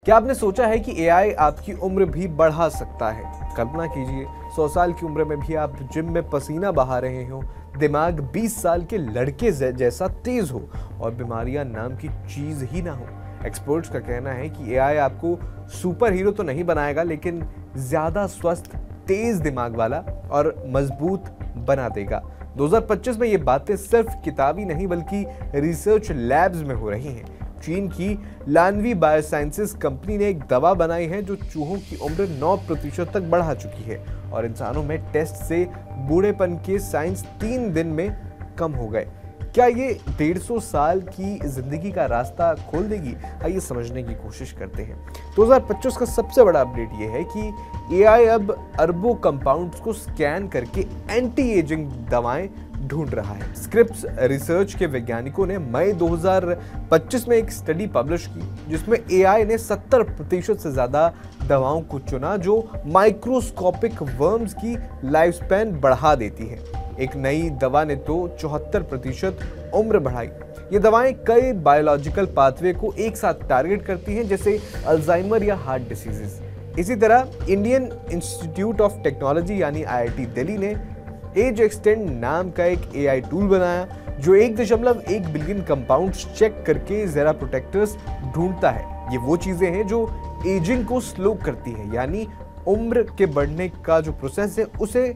क्या आपने सोचा है कि एआई आपकी उम्र भी बढ़ा सकता है? कल्पना कीजिए 100 साल की उम्र में भी आप जिम में पसीना बहा रहे हो, दिमाग 20 साल के लड़के जैसा तेज हो और बीमारियां नाम की चीज ही ना हो। एक्सपर्ट्स का कहना है कि एआई आपको सुपर हीरो तो नहीं बनाएगा, लेकिन ज्यादा स्वस्थ, तेज दिमाग वाला और मजबूत बना देगा। 2025 में ये बातें सिर्फ किताबी नहीं बल्कि रिसर्च लैब्स में हो रही हैं। चीन की लानवी बायोसाइंसेस कंपनी ने एक दवा बनाई है जो चूहों की उम्र 9% तक बढ़ा चुकी है और इंसानों में टेस्ट से बूढ़ेपन के साइंस 3 दिन में कम हो गए। क्या ये 150 साल की जिंदगी का रास्ता खोल देगी? आइए समझने की कोशिश करते हैं। 2025 का सबसे बड़ा अपडेट ये है कि एआई अब अरबों कंपाउंड्स को स्कैन करके एंटी एजिंग दवाएं ढूंढ रहा है। स्क्रिप्स रिसर्च के वैज्ञानिकों ने मई 2025 में एक स्टडी पब्लिश की जिसमें एआई ने 70% से ज्यादा दवाओं को चुना जो माइक्रोस्कोपिक वर्म्स की लाइफ स्पैन बढ़ा देती है। एक नई दवा ने तो 74% उम्र बढ़ाई। ये दवाएं कई बायोलॉजिकल पाथवे को एक साथ टारगेट करती हैं, जैसे अल्जाइमर या हार्ट डिसीजेस। इसी तरह इंडियन इंस्टीट्यूट ऑफ टेक्नोलॉजी यानी आईआईटी दिल्ली ने एज एक्सटेंड नाम का एक एआई टूल बनाया जो 1.1 बिलियन कंपाउंड्स चेक करके ज़ेरा प्रोटेक्टर्स ढूंढता है। ये वो चीजें हैं जो एजिंग को स्लो करती है, यानी उम्र के बढ़ने का जो प्रोसेस है उसे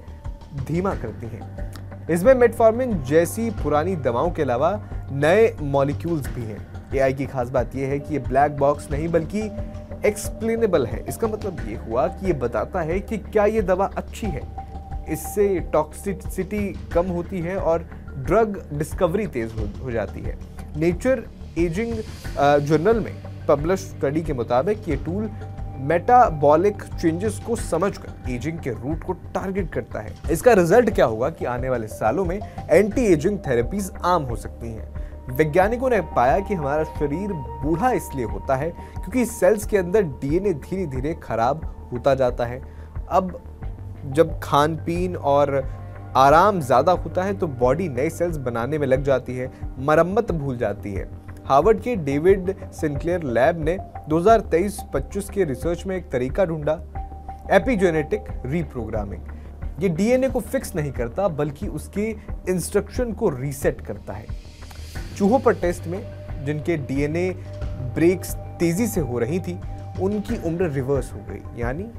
धीमा करती हैं। इसमें मेटफॉर्मिन जैसी पुरानी दवाओं के अलावा नए मॉलिक्यूल्स भी हैं। एआई की खास बात यह है कि ये ब्लैक बॉक्स नहीं बल्कि एक्सप्लेनेबल है। इसका मतलब ये हुआ कि ये बताता है कि क्या ये दवा अच्छी है, इससे टॉक्सिसिटी कम होती है और ड्रग डिस्कवरी तेज हो जाती है। नेचर एजिंग जर्नल में पब्लिश स्टडी के मुताबिक ये टूल मेटाबॉलिक चेंजेस को समझकर एजिंग के रूट को टारगेट करता है। इसका रिजल्ट क्या होगा कि आने वाले सालों में एंटी एजिंग थेरेपीज आम हो सकती हैं। वैज्ञानिकों ने पाया कि हमारा शरीर बूढ़ा इसलिए होता है क्योंकि सेल्स के अंदर डीएनए धीरे धीरे खराब होता जाता है। अब जब खान पीन और आराम ज्यादा होता है तो बॉडी नए सेल्स बनाने में लग जाती है, मरम्मत भूल जाती है। हार्वर्ड के डेविड सिंक्लेयर लैब ने 2023-25 के रिसर्च में एक तरीका ढूंढा, एपिजेनेटिक रीप्रोग्रामिंग। ये डीएनए को फिक्स नहीं करता बल्कि उसके इंस्ट्रक्शन को रीसेट करता है। चूहों पर टेस्ट में जिनके डीएनए ब्रेक्स तेजी से हो रही थी उनकी उम्र रिवर्स हो गई, यानी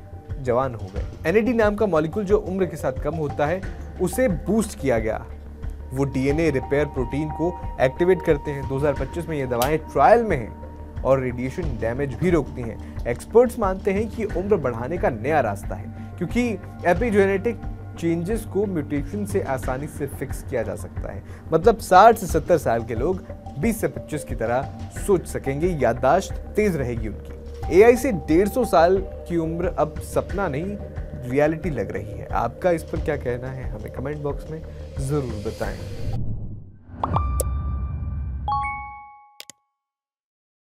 जवान हो गए। एनएडी नाम का मॉलिक्यूल जो उम्र के साथ कम होता है उसे बूस्ट किया गया। वो डीएनए रिपेयर प्रोटीन को एक्टिवेट करते हैं। 2025 में ये दवाएं ट्रायल में हैं और रेडिएशन डैमेज भी रोकती हैं। एक्सपर्ट्स मानते हैं कि उम्र बढ़ाने का नया रास्ता है क्योंकि एपिजेनेटिक चेंजेस को म्यूटेशन से आसानी से फिक्स किया जा सकता है। मतलब 60 से 70 साल के लोग 20 से 25 की तरह सोच सकेंगे, याददाश्त तेज रहेगी उनकी। एआई से 150 साल की उम्र अब सपना नहीं, रियलिटी लग रही है। आपका इस पर क्या कहना है? हमें कमेंट बॉक्स में जरूर बताएं।